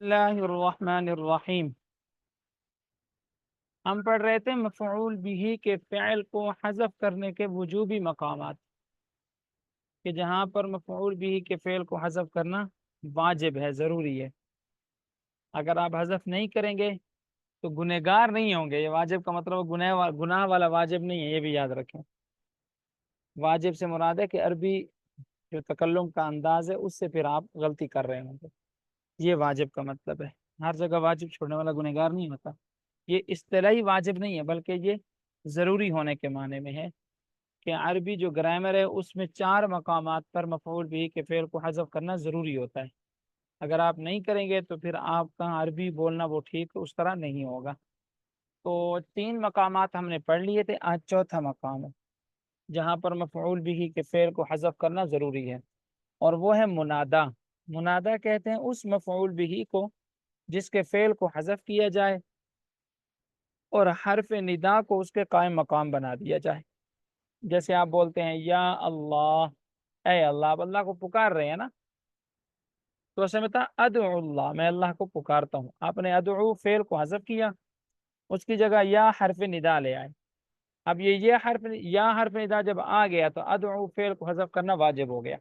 اللہ الرحمن الرحیم۔ ہم پڑھ رہے تھے مفعول بھی کے فعل کو حذف کرنے کے وجوبی مقامات، کہ جہاں پر مفعول بھی کے فعل کو حذف کرنا واجب ہے، ضروری ہے۔ اگر آپ حذف نہیں کریں گے تو گنہگار نہیں ہوں گے۔ یہ واجب کا مطلب گناہ والا واجب نہیں ہے، یہ بھی یاد رکھیں۔ واجب سے مراد ہے کہ عربی جو تکلم کا انداز ہے اس سے پھر آپ غلطی کر رہے ہوں گے، یہ واجب کا مطلب ہے۔ ہر جگہ واجب چھوڑنے والا گنہگار نہیں ہوتا۔ یہ اصطلاحی واجب نہیں ہے، بلکہ یہ ضروری ہونے کے معنی میں ہے کہ عربی جو گرامر ہے اس میں 4 مقامات پر مفعول بھی کے فعل کو حذف کرنا ضروری ہوتا ہے۔ اگر آپ نہیں کریں گے تو پھر آپ کا عربی بولنا وہ ٹھیک اس طرح نہیں ہوگا۔ تو 3 مقامات ہم نے پڑھ لیے تھے، آج چوتھا مقام ہے جہاں پر مفعول بھی کے فعل کو حذف کرنا ضروری ہے، اور وہ ہے منادا۔ منادا کہتے ہیں اس مفعول بھی کو جس کے فعل کو حذف کیا جائے اور حرف ندا کو اس کے قائم مقام بنا دیا جائے۔ جیسے آپ بولتے ہیں یا اللہ، اے اللہ، آپ اللہ کو پکار رہے ہیں نا، تو ایسے میں تھا ادعو اللہ، میں اللہ کو پکارتا ہوں۔ آپ نے ادعو فعل کو حذف کیا، اس کی جگہ یا حرف ندا لے آئے۔ اب یہ حرف ندا جب آ گیا تو ادعو فعل کو حذف کرنا واجب ہو گیا،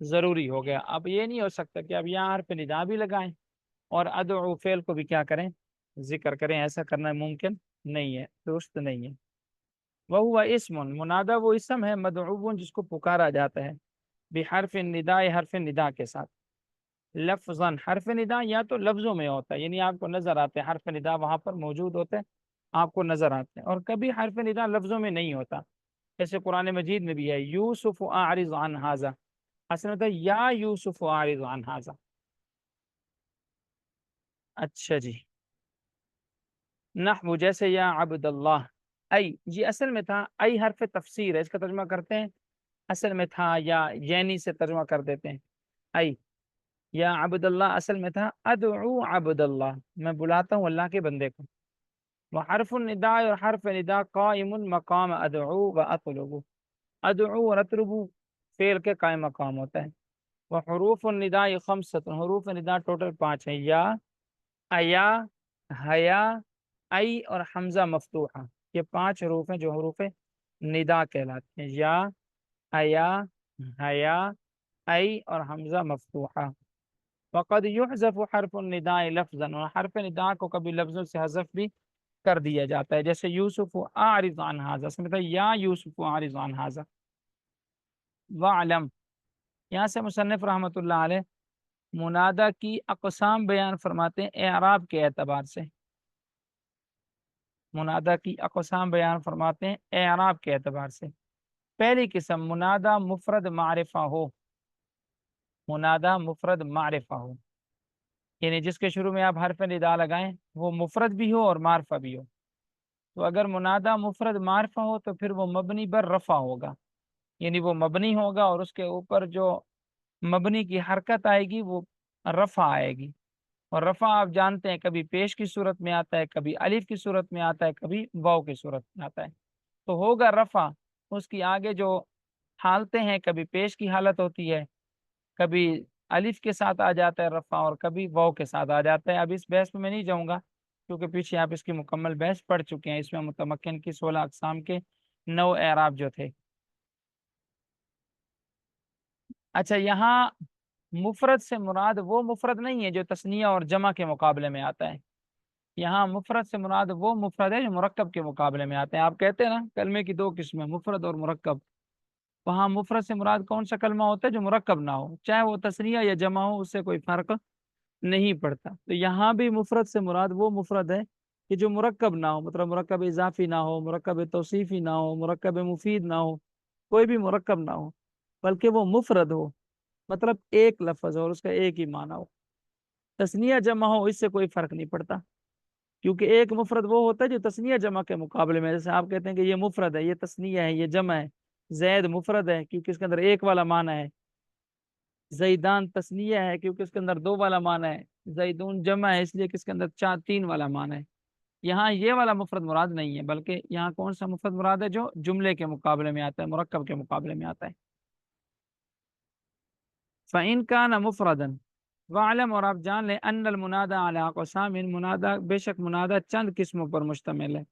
ضروری ہو گیا۔ اب یہ نہیں ہو سکتا کہ اب یا حرف ندا بھی لگائیں اور ادعو فعل کو بھی کیا کریں، ذکر کریں۔ ایسا کرنا ممکن نہیں ہے، درست نہیں ہے۔ وہ اسم، منادہ وہ اسم ہے، مدعو جس کو پکارا جاتا ہے، بحرف النداء، حرف ندا کے ساتھ۔ لفظاً، حرف ندا یا تو لفظوں میں ہوتا ہے، یعنی آپ کو نظر آتے ہیں حرف ندا وہاں پر موجود ہوتے ہیں، آپ کو نظر آتے ہیں، اور کبھی حرف ندا لفظوں میں نہیں ہوتا، جیسے قرآن مجید میں بھی ہے یوسف اعرض عن ھذا، اصل میں ہوتا ہے یا یوسف اعرض عن ھذا۔ اچھا جی، نحو جیسے یا عبد اللہ، ای جی اصل میں تھا ای حرف تفسیر ہے، اس کا ترجمہ کرتے ہیں، اصل میں تھا یا یعنی سے ترجمہ کر دیتے ہیں۔ ای یا عبد اللہ اصل میں تھا ادعو عبد اللہ، میں بلاتا ہوں اللہ کے بندے کو۔ وحرف النداء، اور حرف ندا قائم مقام ادعو و اطلب، ادعو اور اطلب فعل کے قائم مقام ہوتا ہے۔ وحروف النداء خمسۃ، حروف ندا ٹوٹل 5 ہیں، یا، ایا، حیا، ای اور حمزہ مفتوحہ، یہ 5 حروف ہیں جو حروف ندا کہلاتے ہیں، یا، ایا، حیا، ای اور حمزہ مفتوحہ۔ وقد یحذف حرف النداء لفظا، اور حرف ندا کو کبھی لفظوں سے حذف بھی کر دیا جاتا ہے، جیسے یوسف اعرض عن ھذا، اس میں تھا یا یوسف اعرض عن ھذا۔ وعلم، یہاں سے مصنف رحمۃ اللہ علیہ منادہ کی اقسام بیان فرماتے ہیں اعراب کے اعتبار سے۔ منادہ کی اقسام بیان فرماتے ہیں اعراب کے اعتبار سے۔ پہلی قسم، منادہ مفرد معرفہ ہو، منادہ مفرد معرفہ ہو، یعنی جس کے شروع میں آپ حرف ندا لگائیں وہ مفرد بھی ہو اور معرفہ بھی ہو۔ تو اگر منادہ مفرد معرفہ ہو تو پھر وہ مبنی بر رفع ہوگا، یعنی وہ مبنی ہوگا اور اس کے اوپر جو مبنی کی حرکت آئے گی وہ رفع آئے گی، اور رفع آپ جانتے ہیں کبھی پیش کی صورت میں آتا ہے، کبھی الف کی صورت میں آتا ہے، کبھی واو کی صورت میں آتا ہے۔ تو ہوگا رفع، اس کی آگے جو حالتیں ہیں، کبھی پیش کی حالت ہوتی ہے، کبھی الف کے ساتھ آ جاتا ہے رفع، اور کبھی واو کے ساتھ آ جاتا ہے۔ اب اس بحث میں نہیں جاؤں گا کیونکہ پیچھے آپ اس کی مکمل بحث پڑھ چکے ہیں، اس میں متمکن کی 16 اقسام کے 9 اعراب جو تھے۔ اچھا، یہاں مفرد سے مراد وہ مفرد نہیں ہے جو تثنیہ اور جمع کے مقابلے میں آتا ہے، یہاں مفرد سے مراد وہ مفرد ہے جو مرکب کے مقابلے میں آتے ہیں۔ آپ کہتے ہیں نا کلمے کی 2 قسمیں، مفرد اور مرکب، وہاں مفرد سے مراد کون سا کلمہ ہوتا ہے جو مرکب نہ ہو، چاہے وہ تثنیہ یا جمع ہو، اس سے کوئی فرق نہیں پڑتا۔ تو یہاں بھی مفرد سے مراد وہ مفرد ہے کہ جو مرکب نہ ہو، مطلب مرکب اضافی نہ ہو، مرکب توصیفی نہ ہو، مرکب مفید نہ ہو، کوئی بھی مرکب نہ ہو، بلکہ وہ مفرد ہو، مطلب ایک لفظ ہو اور اس کا ایک ہی معنی ہو۔ تثنیہ جمع ہو اس سے کوئی فرق نہیں پڑتا، کیونکہ ایک مفرد وہ ہوتا ہے جو تثنیہ جمع کے مقابلے میں، جیسے آپ کہتے ہیں کہ یہ مفرد ہے، یہ تثنیہ ہے، یہ جمع ہے۔ زید مفرد ہے کیونکہ اس کے اندر ایک والا معنی ہے، زیدان تثنیہ ہے کیونکہ اس کے اندر 2 والا معنی ہے، زیدون جمع ہے اس لیے کہ اس کے اندر 3 والا معنی ہے۔ یہاں یہ والا مفرد مراد نہیں ہے، بلکہ یہاں کون سا مفرد مراد ہے جو جملے کے مقابلے میں آتا ہے، مرکب کے مقابلے میں آتا ہے۔ فَإِن كَانَ مُفْرَدًا، وعلم، اور آپ جان لیں، ان المنادى علی اقسام، منادہ بے شک منادہ چند قسموں پر مشتمل ہے۔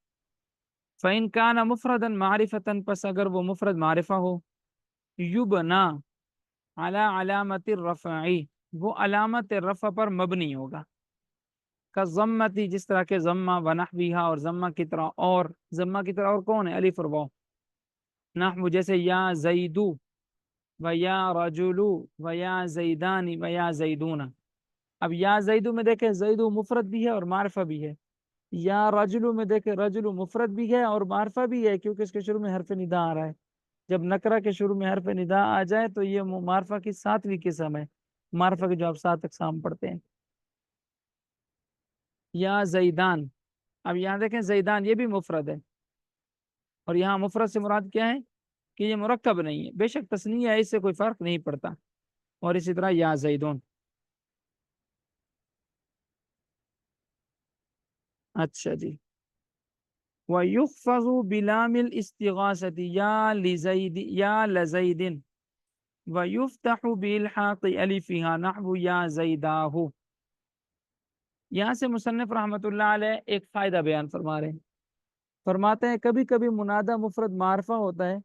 فإن كان مفردا معرفة، پس اگر وہ مفرد معرفہ ہو، یبنا علی علامت الرفع، وہ علامت رفع پر مبنی ہوگا، کا ضمتی، جس طرح کے ضمہ، ونحویہا، اور ضمہ کی طرح، اور ضمہ کی طرح اور کون ہے؟ الف اور واو، نحو جیسے یا زیدو و یا رجلو و یا زیدانی و یا زیدون۔ اب یا زیدو میں دیکھیں زیدو مفرد بھی ہے اور معرفہ بھی ہے، یا رجلو میں دیکھیں رجلو مفرد بھی ہے اور معرفہ بھی ہے، کیونکہ اس کے شروع میں حرف ندا آ رہا ہے۔ جب نکرہ کے شروع میں حرف ندا آ جائے تو یہ معرفہ کی 7ویں قسم ہے، معرفہ کے جو آپ 7 اقسام پڑھتے ہیں۔ یا زیدان، اب یہاں دیکھیں زیدان یہ بھی مفرد ہے، اور یہاں مفرد سے مراد کیا ہے کہ یہ مرکب نہیں ہے، بے شک تثنیہ ہے، اس سے کوئی فرق نہیں پڑتا۔ اور اسی طرح یا زیدون۔ اچھا جی، وَيُخْفَضُ بِلَامِ الْإِسْتِغَاثَةِ یا لزید یا لزید، وَيُفْتَحُ بِإِلْحَاقِ أَلِفِهَا نحو یا زیداہ۔ یہاں سے مصنف رحمۃ اللہ علیہ ایک فائدہ بیان فرما رہے ہیں، فرماتے ہیں کبھی کبھی منادہ مفرد معرفہ ہوتا ہے،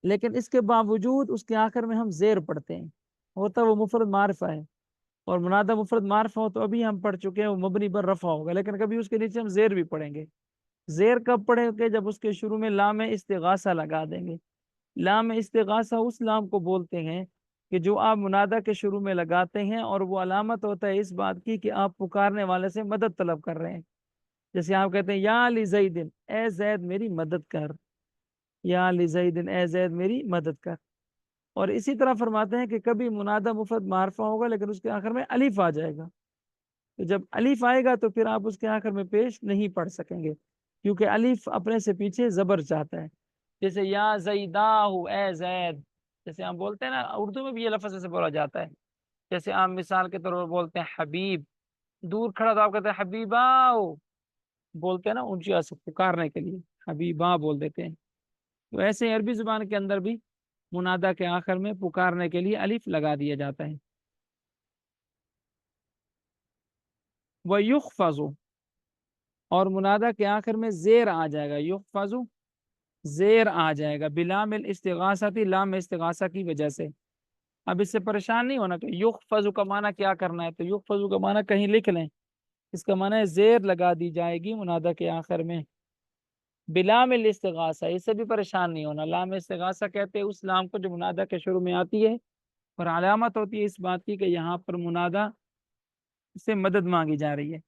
لیکن اس کے باوجود اس کے آخر میں ہم زیر پڑھتے ہیں، ہوتا وہ مفرد معرفہ ہے، اور منادہ مفرد معرفہ ہو تو ابھی ہم پڑھ چکے ہیں وہ مبنی پر رفع ہوگا، لیکن کبھی اس کے نیچے ہم زیر بھی پڑھیں گے۔ زیر کب پڑھیں گے؟ جب اس کے شروع میں لام استغاثہ لگا دیں گے۔ لام استغاثہ اس لام کو بولتے ہیں کہ جو آپ منادہ کے شروع میں لگاتے ہیں، اور وہ علامت ہوتا ہے اس بات کی کہ آپ پکارنے والے سے مدد طلب کر رہے ہیں۔ جیسے آپ کہتے ہیں یا لزید، اے زید میری مدد کر، یا لزید اے زید میری مدد کر۔ اور اسی طرح فرماتے ہیں کہ کبھی منادہ مفرد معرفہ ہوگا لیکن اس کے آخر میں الف آ جائے گا، تو جب الف آئے گا تو پھر آپ اس کے آخر میں پیش نہیں پڑھ سکیں گے، کیونکہ الف اپنے سے پیچھے زبر چاہتا ہے۔ جیسے یا زیداہ، اے زید، جیسے ہم بولتے ہیں نا، اردو میں بھی یہ لفظ ایسے بولا جاتا ہے۔ جیسے عام مثال کے طور پر بولتے ہیں حبیب، دور کھڑا تو آپ کہتے ہیں حبیباؤ، بولتے ہیں نا اونچی آواز سے پکارنے کے لیے حبیبا بول دیتے ہیں۔ تو ایسے عربی زبان کے اندر بھی منادہ کے آخر میں پکارنے کے لیے الف لگا دیا جاتا ہے۔ وَيُخْفَضُ، اور منادہ کے آخر میں زیر آ جائے گا، یخفض زیر آ جائے گا، بلام الاستغاثہ، لام استغاثہ کی وجہ سے۔ اب اس سے پریشان نہیں ہونا کہ یخفض کا معنی کیا کرنا ہے، تو یخفض کا معنی کہیں لکھ لیں، اس کا معنی ہے زیر لگا دی جائے گی منادہ کے آخر میں، بلام الاستغاثہ، اس سے بھی پریشان نہیں ہونا۔ لام استغاثہ کہتے ہیں اس لام کو جو منادہ کے شروع میں آتی ہے، اور علامت ہوتی ہے اس بات کی کہ یہاں پر منادہ سے مدد مانگی جا رہی ہے،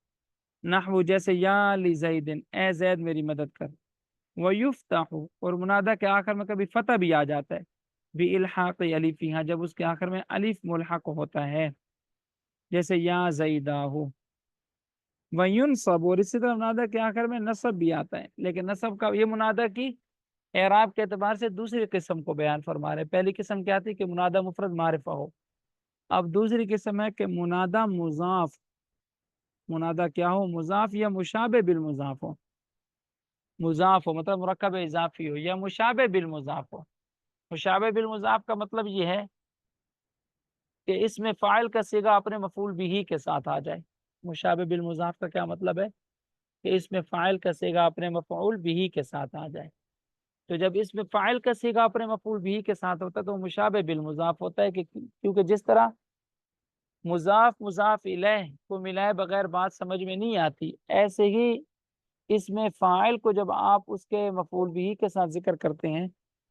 نحو جیسے یا لزید، اے زید میری مدد کر۔ وَيُفْتَحُ، اور منادہ کے آخر میں کبھی فتح بھی آ جاتا ہے، بِإِلْحَاقِ أَلِفِهَا، جب اس کے آخر میں الف ملحق ہوتا ہے، جیسے یا زیداہ۔ وَيُنْصَبُ، اور اسی طرح منادہ کے آخر میں نصب بھی آتا ہے، لیکن نصب کا یہ منادہ کی اعراب کے اعتبار سے دوسری قسم کو بیان فرما رہے ہیں۔ پہلی قسم کیا تھی کہ منادہ مفرد معرفہ ہو، اب دوسری قسم ہے کہ منادہ مضاف، منادہ کیا ہو؟ مضاف یا مشابہ بالمضاف ہو، مضاف ہو مطلب مرکب اضافی ہو، یا مشابہ بالمضاف ہو۔ مشابہ بالمضاف کا مطلب یہ ہے کہ اس میں فاعل کا صیغہ اپنے مفعول بھی کے ساتھ آ جائے۔ مشابہ بالمضاف کا کیا مطلب ہے؟ کہ اس میں فاعل کا صیغہ اپنے مفعول بھی کے ساتھ آ جائے۔ تو جب اس میں فاعل کا صیغہ اپنے مفعول بھی کے ساتھ ہوتا ہے تو مشابہ بالمضاف ہوتا ہے، کہ کیونکہ جس طرح مضاف مضاف الیہ کو ملائے بغیر بات سمجھ میں نہیں آتی، ایسے ہی اس میں فاعل کو جب آپ اس کے مفعول بھی کے ساتھ ذکر کرتے ہیں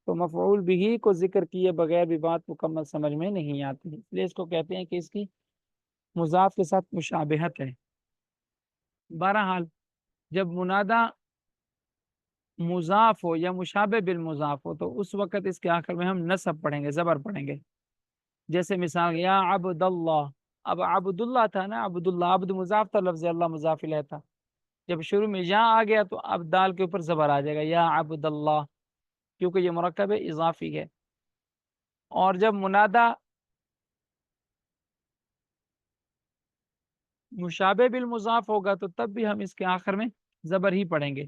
تو مفعول بھی کو ذکر کیے بغیر بھی بات مکمل سمجھ میں نہیں آتی، اس لیے اس کو کہتے ہیں کہ اس کی مضاف کے ساتھ مشابہت ہے۔ بہرحال جب منادہ مضاف ہو یا مشابہ بالمضاف ہو تو اس وقت اس کے آخر میں ہم نصب پڑھیں گے، زبر پڑھیں گے۔ جیسے مثال یا عبد اللہ، اب عبد اللہ تھا نا، عبد اللہ، عبد مضاف تھا، لفظ اللہ مضاف الیہ تھا، جب شروع میں یا آ گیا تو اب دال کے اوپر زبر آ جائے گا، یا عبد اللہ، کیونکہ یہ مرکب اضافی ہے۔ اور جب منادہ مشابہ بالمضاف ہوگا تو تب بھی ہم اس کے آخر میں زبر ہی پڑھیں گے،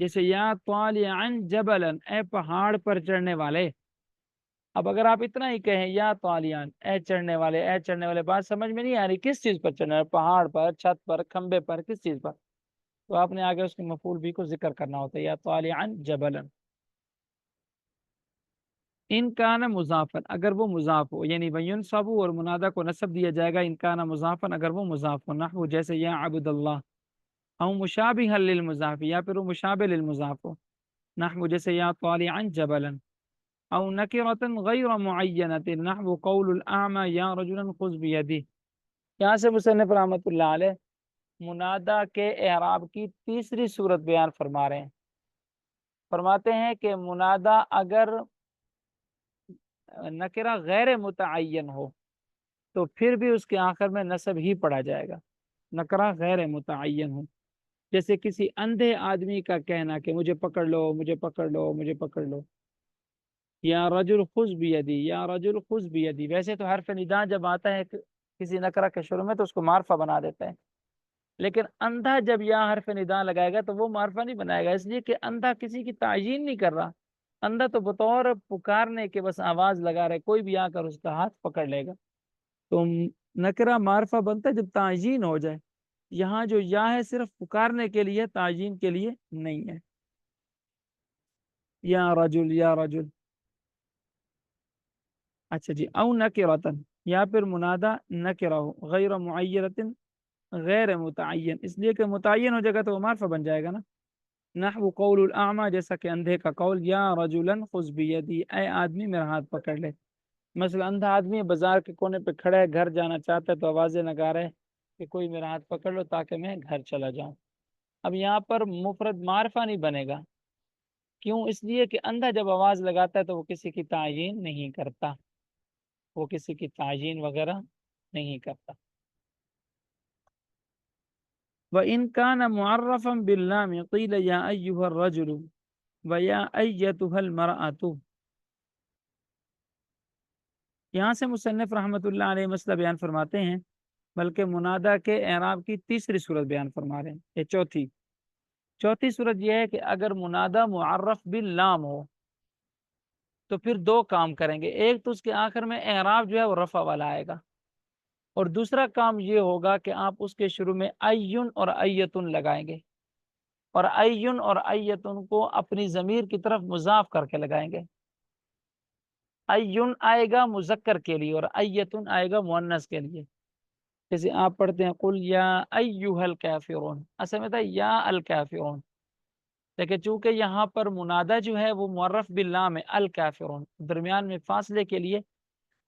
جیسے یا طالعا جبلا، اے پہاڑ پر چڑھنے والے۔ اب اگر آپ اتنا ہی کہیں یا طالیان، اے چڑھنے والے، اے چڑھنے والے، بات سمجھ میں نہیں آ رہی کس چیز پر چڑھنا ہے، پہاڑ پر، چھت پر، کھمبے پر، کس چیز پر؟ تو آپ نے آگے اس کے مفعول بھی کو ذکر کرنا ہوتا ہے، یا طالعن جبلا۔ ان کان مضافن، اگر وہ مضاف ہو، یعنی وینصب، اور منادہ کو نصب دیا جائے گا ان کان مضافن اگر وہ مضاف ہو، نحو جیسے یا عبد اللہ، او مشابہ للمضاف، یا پھر وہ مشابہ للمضاف ہو، نحو جیسے یا طالعا جبلا، او نکرۃ غیر معینۃ، نحو قول الاعمى یا رجلا خذ بیدی۔ یہاں سے مصنف رحمۃ اللہ علیہ منادہ کے اعراب کی تیسری صورت بیان فرما رہے ہیں۔ فرماتے ہیں کہ منادہ اگر نکرہ غیر متعین ہو تو پھر بھی اس کے آخر میں نصب ہی پڑا جائے گا، نکرہ غیر متعین ہو، جیسے کسی اندھے آدمی کا کہنا کہ مجھے پکڑ لو، مجھے پکڑ لو، مجھے پکڑ لو، یا رجل خذ بیدی، یا رجل خذ بیدی۔ ویسے تو حرف ندا جب آتا ہے کسی نکرہ کے شروع میں تو اس کو معرفہ بنا دیتا ہے، لیکن اندھا جب یا حرف ندا لگائے گا تو وہ معرفہ نہیں بنائے گا، اس لیے کہ اندھا کسی کی تعیین نہیں کر رہا، اندھا تو بطور پکارنے کے بس آواز لگا رہے، کوئی بھی آ کر اس کا ہاتھ پکڑ لے گا۔ تو نکرہ معرفہ بنتا ہے جب تعیین ہو جائے، یہاں جو یا ہے صرف پکارنے کے لیے، تعیین کے لیے نہیں ہے۔ یا رجل، یا رجل۔ اچھا جی، او نکرتن، یا پھر منادہ نکرہ ہو، غیر معینۃ، غیر متعین، اس لیے کہ متعین ہو جائے گا تو وہ معرفہ بن جائے گا نا، نحو قول الاعمى، جیسا کہ اندھے کا قول، یا رجلا خذ بیدی، اے آدمی میرا ہاتھ پکڑ لے۔ مثلا اندھا آدمی بازار کے کونے پہ کھڑا ہے، گھر جانا چاہتا ہے تو آوازیں لگا رہے کہ کوئی میرا ہاتھ پکڑ لو تاکہ میں گھر چلا جاؤں۔ اب یہاں پر مفرد معرفہ نہیں بنے گا، کیوں؟ اس لیے کہ اندھا جب آواز لگاتا ہے تو وہ کسی کی تعیین نہیں کرتا، وہ کسی کی تعیین وغیرہ نہیں کرتا۔ وَإِن كَانَ مُعَرَّفًا بِاللَّامِ قِيلَ يَا أَيُّهَا الرَّجُلُ وَيَا أَيَّتُهَا الْمَرْأَةُ۔ یہاں سے مصنف رحمۃ اللہ علیہ مسئلہ بیان فرماتے ہیں، بلکہ منادہ کے اعراب کی تیسری صورت بیان فرما رہے ہیں، یہ چوتھی صورت یہ ہے کہ اگر منادہ معرف باللام ہو تو پھر دو کام کریں گے، ایک تو اس کے آخر میں اعراب جو ہے وہ رفع والا آئے گا، اور دوسرا کام یہ ہوگا کہ آپ اس کے شروع میں ایون اور ایتن لگائیں گے، اور ایون اور ایتن کو اپنی ضمیر کی طرف مضاف کر کے لگائیں گے۔ ایون آئے گا مذکر کے لیے اور ایتن آئے گا مؤنث کے لیے، جیسے آپ پڑھتے ہیں قل یا ایھا الکافرون، اصل میں تھا یا الکافرون، لیکن چونکہ یہاں پر منادہ جو ہے وہ معرف باللام ہے، الکافرون، درمیان میں فاصلے کے لیے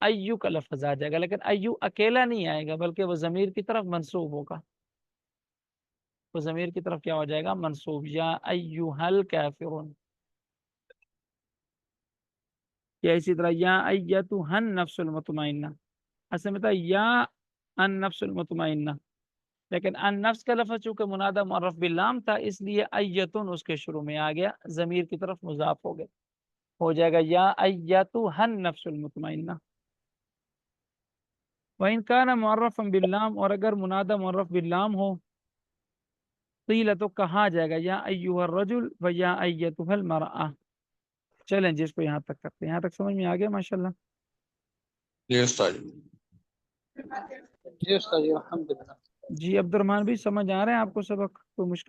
ایو کا لفظ آ جائے گا، لیکن ایو اکیلا نہیں آئے گا بلکہ وہ ضمیر کی طرف منصوب ہوگا، وہ ضمیر کی طرف کیا ہو جائے گا؟ منصوب، یا ایھا الکافرون۔ یا اسی طرح یا ایتھا النفس المطمئنہ، اصل میں تھا یا النفس المطمئنہ، لیکن النفس کا لفظ چونکہ منادہ معرف باللام تھا اس لیے ایتن اس کے شروع میں آ گیا، ضمیر کی طرف مضاف ہو گیا، ہو جائے گا یا ایتھا النفس المطمئنہ۔ وَإِن كَانَ مُعَرَّفًا بِاللَّامِ، اور اگر منادہ معرف باللام ہو قیل تو کہا جائے گا یا ایھا الرجل و یا ایتھا المرأة۔ چلیں جی اس کو یہاں تک کرتے ہیں، یہاں تک سمجھ میں آ گیا ماشاءاللہ؟ جی استاد جی، الحمد للہ۔ جی عبد الرحمان بھی سمجھ آ رہے ہیں آپ کو سبق؟ کوئی مشکل